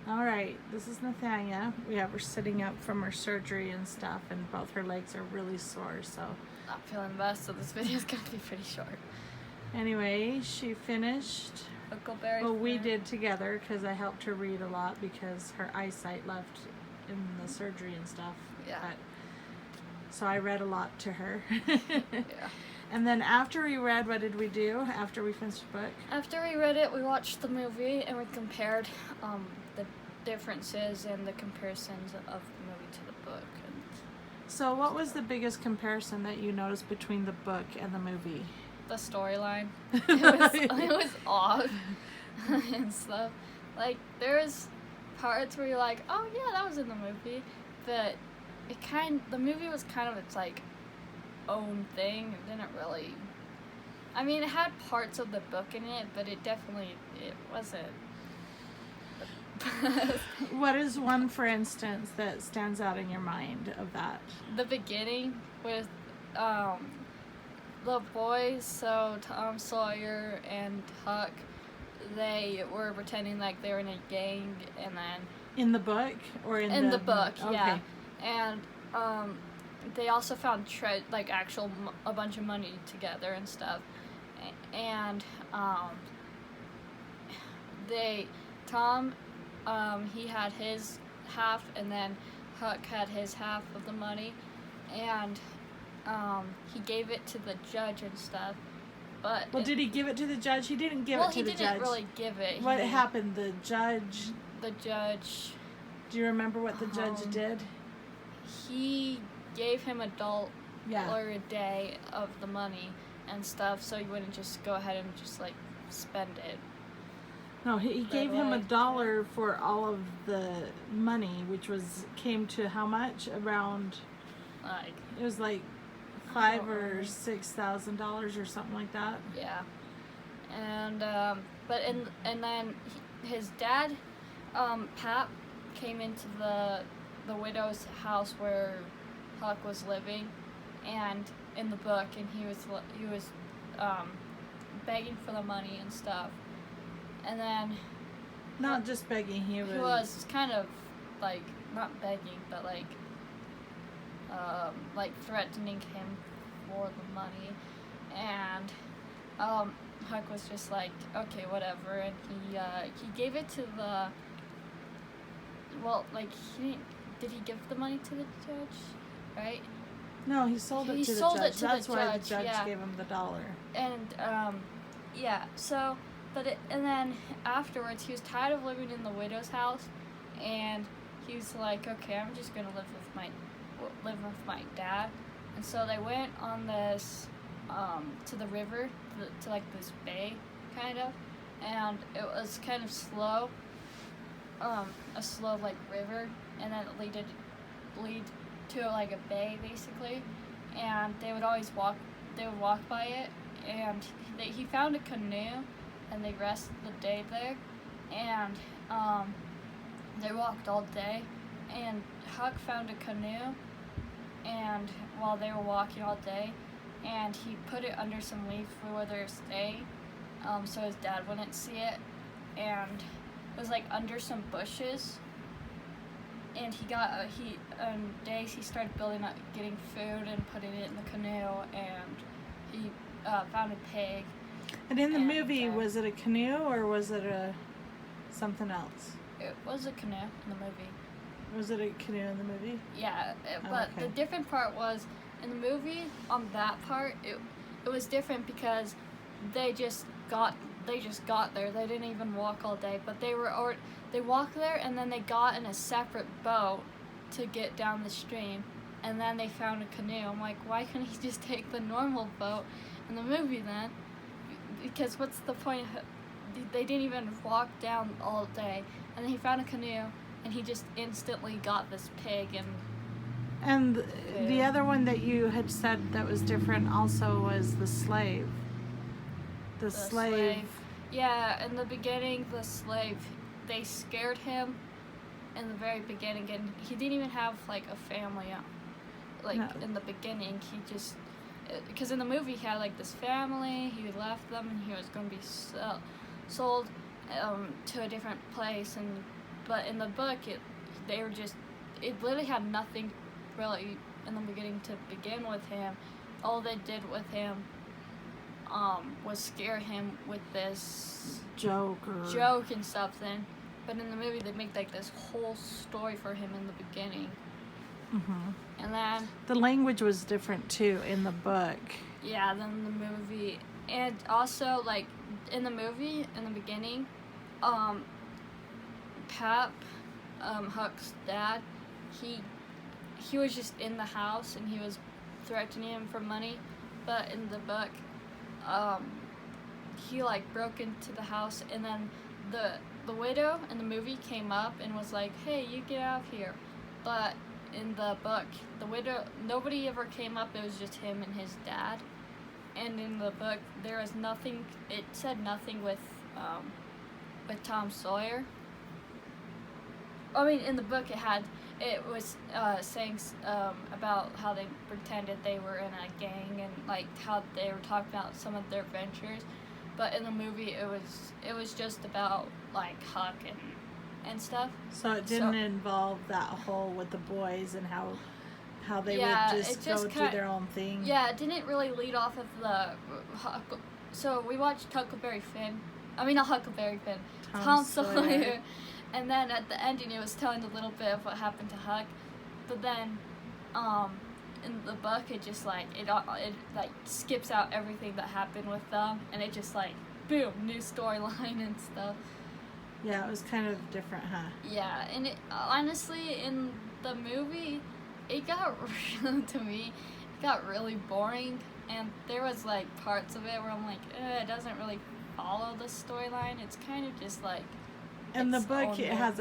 All right, this is Nathania. We have her sitting up from her surgery and stuff, and both her legs are really sore. So, Not feeling the best, so this video is gonna be pretty short. anyway, she finished. Huckleberry. Well, we Finn. did together because I helped her read a lot because her eyesight left in the surgery and stuff. Yeah. So I read a lot to her. Yeah. And then after we read, what did we do after we finished the book? After we read it, we watched the movie and we compared the differences and the comparisons of the movie to the book. And So what was the biggest comparison that you noticed between the book and the movie? the storyline, it was off and stuff. Like there's parts where you're like, oh yeah, that was in the movie, but the movie was kind of its like own thing. It didn't really. I mean, it had parts of the book in it, but it wasn't. What is one, for instance, that stands out in your mind of that? The beginning with the boys, so Tom Sawyer and Huck, they were pretending like they were in a gang, and then In the book or in the book, okay. yeah, and they also found a bunch of money together and stuff, and Tom, he had his half, and then Huck had his half of the money, and he gave it to the judge and stuff. But Well, did he give it to the judge? He didn't give it to the judge. Well, he didn't really give it. What happened? The judge. The judge. Do you remember what the judge did? He gave him $1 Yeah. a day of the money and stuff, so he wouldn't just go ahead and just like spend it. No, he gave him away. $1 for all of the money, which came to how much? Around. Like, It was like I $5,000 don't or remember. $6,000 or something like that. yeah. And then his dad, Pat, came into the widow's house where Huck was living, and in the book, and he was begging for the money and stuff, and then Not just begging. He he was kind of like not begging, but like threatening him for the money, and Huck was just like, okay, whatever, and he gave it to the. Well, like did he give the money to the judge, right? No, he sold it He to the sold judge. it to the That's why the judge, judge yeah. gave him the $1. And yeah, so and then afterwards he was tired of living in the widow's house, and he was like, okay, I'm just gonna live with my dad. And so they went on this to the river, to like this bay kind of, and it was kind of slow, a slow like river, and then it lead to like a bay basically, and they would walk by it, and he found a canoe, and they rested the day there, and they walked all day, and Huck found a canoe, and while they were walking all day, and he put it under some leaf where they were staying, so his dad wouldn't see it, and it was like under some bushes, and days he started getting food and putting it in the canoe, and he found a pig. And in the And, movie, was it a canoe or was it something else? It was a canoe in the movie. Was it a canoe in the movie? Yeah, but okay. the different part was, in the movie, on that part, it was different because they just got there. They didn't even walk all day, but they walked there, and then they got in a separate boat to get down the stream, and then they found a canoe. I'm like, why couldn't he just take the normal boat in the movie then? Because what's the point? They didn't even walk down all day, and then he found a canoe, and he just instantly got this pig. And the other one that you had said that was different also was the slave. The slave. Yeah, in the beginning, the slave, they scared him in the very beginning, and he didn't even have like a family. No. In the beginning, he just, because in the movie he had like this family, he left them, and he was going to be sold to a different place, and but in the book, it literally had nothing really in the beginning to begin with him. All they did with him was scare him with this joke and something. But in the movie, they make like this whole story for him in the beginning. Mm-hmm. And then the language was different too in the book. yeah, than the movie. And also, like, in the movie, in the beginning, Pap, Huck's dad, he was just in the house and he was threatening him for money. But in the book, he, like, broke into the house, and then the widow in the movie came up and was like, hey, you get out of here. But in the book, the widow, nobody ever came up. It was just him and his dad. And in the book, there was nothing. It said nothing with Tom Sawyer. I mean, in the book, it was saying about how they pretended they were in a gang and like how they were talking about some of their adventures. But in the movie, it was just about like Huck and stuff. So it didn't involve that whole with the boys and how they Yeah, would it just just go do their own thing. Yeah, it didn't really lead off of the so we watched Huckleberry Finn. I mean, not Huckleberry Finn. Tom Sawyer. And then at the ending, it was telling a little bit of what happened to Huck. But then, in the book, it just like it like skips out everything that happened with them, and it just like boom, new storyline and stuff. Yeah, it was kind of different, huh? Yeah, and it, honestly, in the movie, it got to me, it got really boring, and there was like parts of it where I'm like, it doesn't really follow the storyline. It's kind of just like. In the its book, own it way. has